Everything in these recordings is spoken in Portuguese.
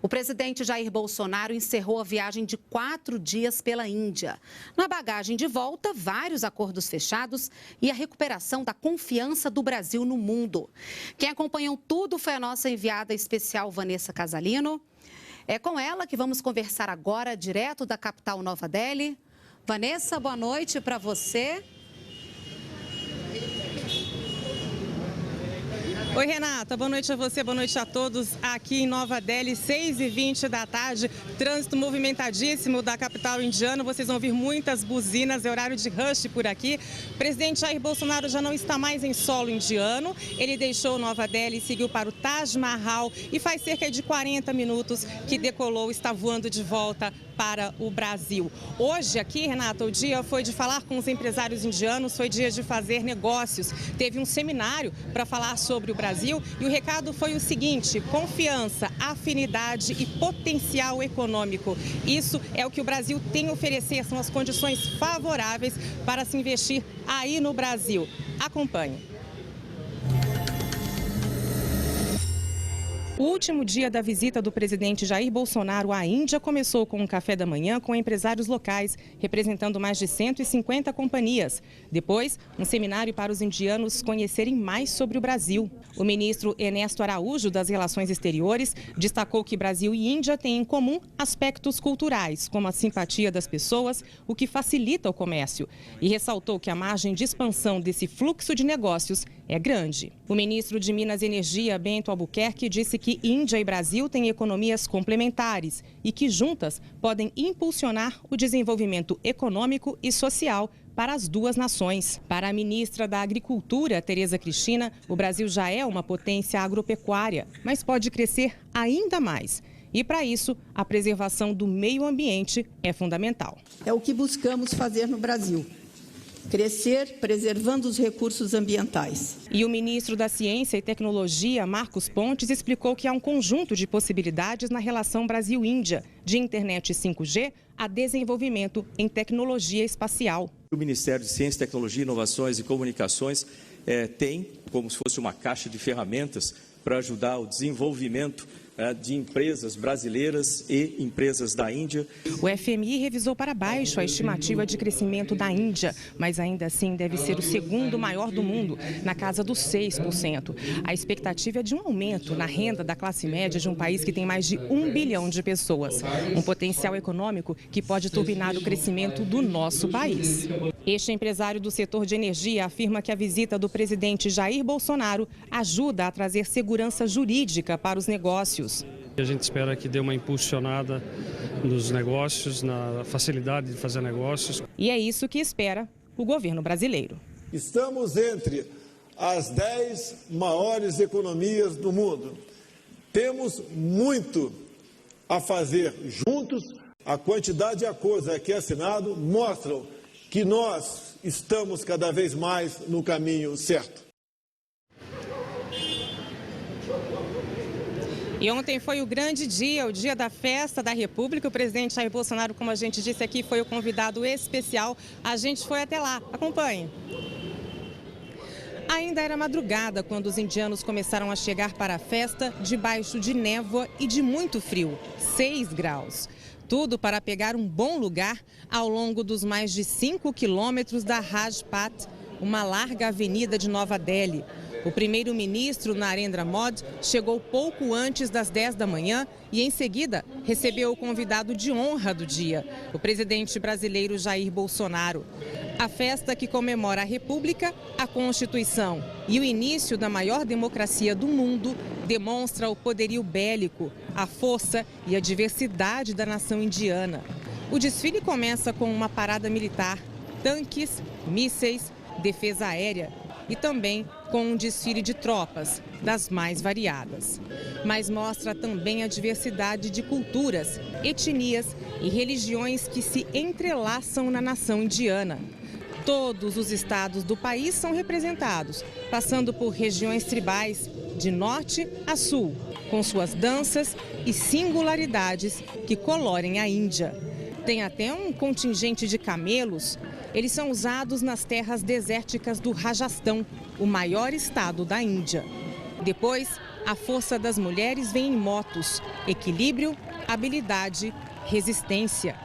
O presidente Jair Bolsonaro encerrou a viagem de 4 dias pela Índia. Na bagagem de volta, vários acordos fechados e a recuperação da confiança do Brasil no mundo. Quem acompanhou tudo foi a nossa enviada especial Vanessa Casalino. É com ela que vamos conversar agora, direto da capital Nova Delhi. Vanessa, boa noite para você. Oi, Renata, boa noite a você, boa noite a todos aqui em Nova Delhi, 6h20 da tarde, trânsito movimentadíssimo da capital indiana, vocês vão ouvir muitas buzinas, é horário de rush por aqui. O presidente Jair Bolsonaro já não está mais em solo indiano, ele deixou Nova Delhi e seguiu para o Taj Mahal e faz cerca de 40 minutos que decolou, está voando de volta para o Brasil. Hoje aqui, Renata, o dia foi de falar com os empresários indianos, foi dia de fazer negócios. Teve um seminário para falar sobre o Brasil e o recado foi o seguinte: confiança, afinidade e potencial econômico. Isso é o que o Brasil tem a oferecer, são as condições favoráveis para se investir aí no Brasil. Acompanhe. O último dia da visita do presidente Jair Bolsonaro à Índia começou com um café da manhã com empresários locais, representando mais de 150 companhias. Depois, um seminário para os indianos conhecerem mais sobre o Brasil. O ministro Ernesto Araújo, das Relações Exteriores, destacou que Brasil e Índia têm em comum aspectos culturais, como a simpatia das pessoas, o que facilita o comércio. E ressaltou que a margem de expansão desse fluxo de negócios é grande. O ministro de Minas e Energia, Bento Albuquerque, disse que Índia e Brasil têm economias complementares e que juntas podem impulsionar o desenvolvimento econômico e social para as duas nações. Para a ministra da Agricultura, Tereza Cristina, o Brasil já é uma potência agropecuária, mas pode crescer ainda mais. E para isso, a preservação do meio ambiente é fundamental. É o que buscamos fazer no Brasil. Crescer preservando os recursos ambientais. E o ministro da Ciência e Tecnologia, Marcos Pontes, explicou que há um conjunto de possibilidades na relação Brasil-Índia, de internet 5G a desenvolvimento em tecnologia espacial. O Ministério de Ciência, Tecnologia, Inovações e Comunicações tem como se fosse uma caixa de ferramentas para ajudar o desenvolvimento de empresas brasileiras e empresas da Índia. O FMI revisou para baixo a estimativa de crescimento da Índia, mas ainda assim deve ser o segundo maior do mundo, na casa dos 6%. A expectativa é de um aumento na renda da classe média de um país que tem mais de 1 bilhão de pessoas. Um potencial econômico que pode turbinar o crescimento do nosso país. Este empresário do setor de energia afirma que a visita do presidente Jair Bolsonaro ajuda a trazer segurança jurídica para os negócios. A gente espera que dê uma impulsionada nos negócios, na facilidade de fazer negócios. E é isso que espera o governo brasileiro. Estamos entre as 10 maiores economias do mundo. Temos muito a fazer juntos. A quantidade de acordos aqui assinados mostram que nós estamos cada vez mais no caminho certo. E ontem foi o grande dia, o dia da festa da República. O presidente Jair Bolsonaro, como a gente disse aqui, foi o convidado especial. A gente foi até lá. Acompanhe. Ainda era madrugada quando os indianos começaram a chegar para a festa debaixo de névoa e de muito frio, 6 graus. Tudo para pegar um bom lugar ao longo dos mais de 5 quilômetros da Rajpath, uma larga avenida de Nova Delhi. O primeiro-ministro Narendra Modi chegou pouco antes das 10 da manhã e, em seguida, recebeu o convidado de honra do dia, o presidente brasileiro Jair Bolsonaro. A festa que comemora a República, a Constituição e o início da maior democracia do mundo demonstra o poderio bélico, a força e a diversidade da nação indiana. O desfile começa com uma parada militar, tanques, mísseis, defesa aérea e também com um desfile de tropas, das mais variadas. Mas mostra também a diversidade de culturas, etnias e religiões que se entrelaçam na nação indiana. Todos os estados do país são representados, passando por regiões tribais de norte a sul, com suas danças e singularidades que colorem a Índia. Tem até um contingente de camelos. Eles são usados nas terras desérticas do Rajastão, o maior estado da Índia. Depois, a força das mulheres vem em motos, equilíbrio, habilidade, resistência.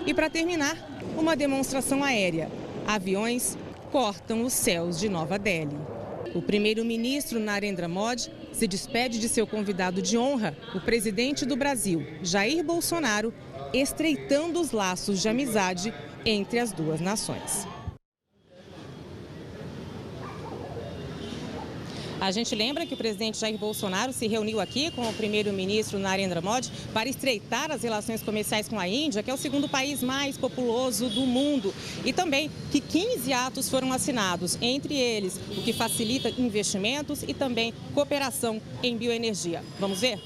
E para terminar, uma demonstração aérea. Aviões cortam os céus de Nova Delhi. O primeiro-ministro Narendra Modi se despede de seu convidado de honra, o presidente do Brasil, Jair Bolsonaro, estreitando os laços de amizade entre as duas nações. A gente lembra que o presidente Jair Bolsonaro se reuniu aqui com o primeiro-ministro Narendra Modi para estreitar as relações comerciais com a Índia, que é o segundo país mais populoso do mundo. E também que 15 atos foram assinados, entre eles o que facilita investimentos e também cooperação em bioenergia. Vamos ver?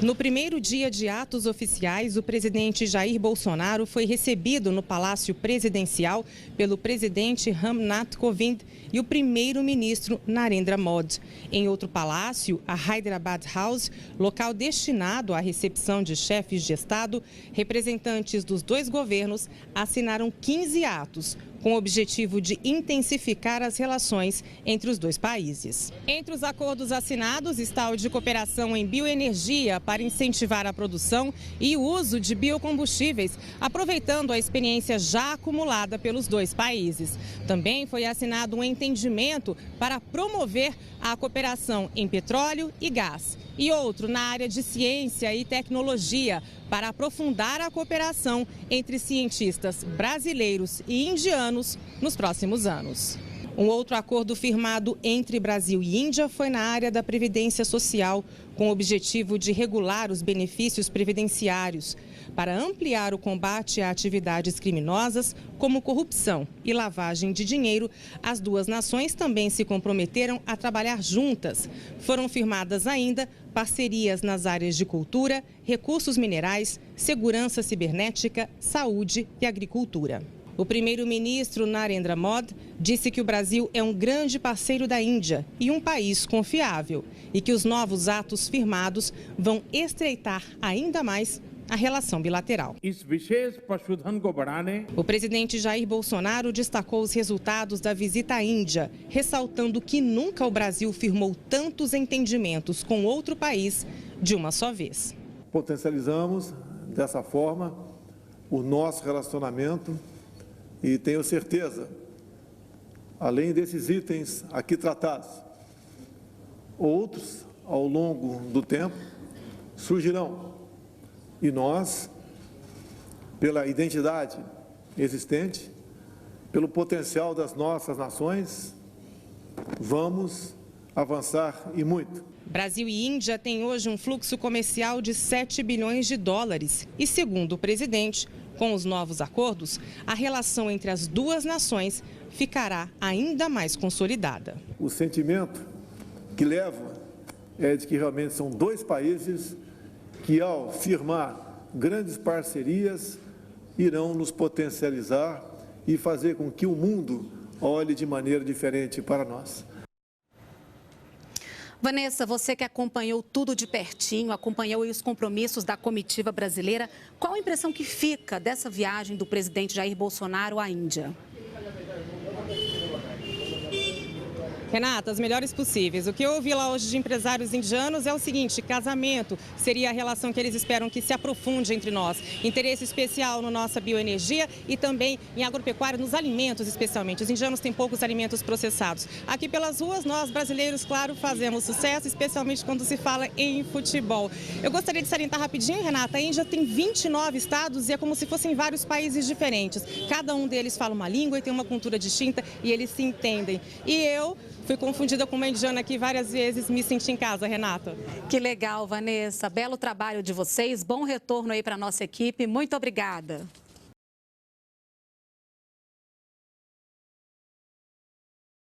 No primeiro dia de atos oficiais, o presidente Jair Bolsonaro foi recebido no Palácio Presidencial pelo presidente Ram Nath Kovind e o primeiro-ministro Narendra Modi. Em outro palácio, a Hyderabad House, local destinado à recepção de chefes de Estado, representantes dos dois governos assinaram 15 atos, com o objetivo de intensificar as relações entre os dois países. Entre os acordos assinados está o de cooperação em bioenergia para incentivar a produção e o uso de biocombustíveis, aproveitando a experiência já acumulada pelos dois países. Também foi assinado um entendimento para promover a cooperação em petróleo e gás. E outro na área de ciência e tecnologia, para aprofundar a cooperação entre cientistas brasileiros e indianos nos próximos anos. Um outro acordo firmado entre Brasil e Índia foi na área da previdência social, com o objetivo de regular os benefícios previdenciários, para ampliar o combate a atividades criminosas como corrupção e lavagem de dinheiro. As duas nações também se comprometeram a trabalhar juntas. Foram firmadas ainda parcerias nas áreas de cultura, recursos minerais, segurança cibernética, saúde e agricultura. O primeiro-ministro Narendra Modi disse que o Brasil é um grande parceiro da Índia e um país confiável, e que os novos atos firmados vão estreitar ainda mais a relação bilateral. O presidente Jair Bolsonaro destacou os resultados da visita à Índia, ressaltando que nunca o Brasil firmou tantos entendimentos com outro país de uma só vez. Potencializamos dessa forma o nosso relacionamento e tenho certeza, além desses itens aqui tratados, outros ao longo do tempo surgirão. E nós, pela identidade existente, pelo potencial das nossas nações, vamos avançar e muito. Brasil e Índia têm hoje um fluxo comercial de 7 bilhões de dólares. E, segundo o presidente, com os novos acordos, a relação entre as duas nações ficará ainda mais consolidada. O sentimento que levo é de que realmente são dois países que, ao firmar grandes parcerias, irão nos potencializar e fazer com que o mundo olhe de maneira diferente para nós. Vanessa, você que acompanhou tudo de pertinho, acompanhou os compromissos da comitiva brasileira, qual a impressão que fica dessa viagem do presidente Jair Bolsonaro à Índia? Renata, as melhores possíveis. O que eu ouvi lá hoje de empresários indianos é o seguinte: casamento seria a relação que eles esperam que se aprofunde entre nós. Interesse especial na nossa bioenergia e também em agropecuária, nos alimentos especialmente. Os indianos têm poucos alimentos processados. Aqui pelas ruas, nós brasileiros, claro, fazemos sucesso, especialmente quando se fala em futebol. Eu gostaria de salientar rapidinho, Renata, a Índia tem 29 estados e é como se fossem vários países diferentes. Cada um deles fala uma língua e tem uma cultura distinta e eles se entendem. E eu fui confundida com uma indiana aqui várias vezes, me senti em casa, Renata. Que legal, Vanessa. Belo trabalho de vocês, bom retorno aí para a nossa equipe. Muito obrigada.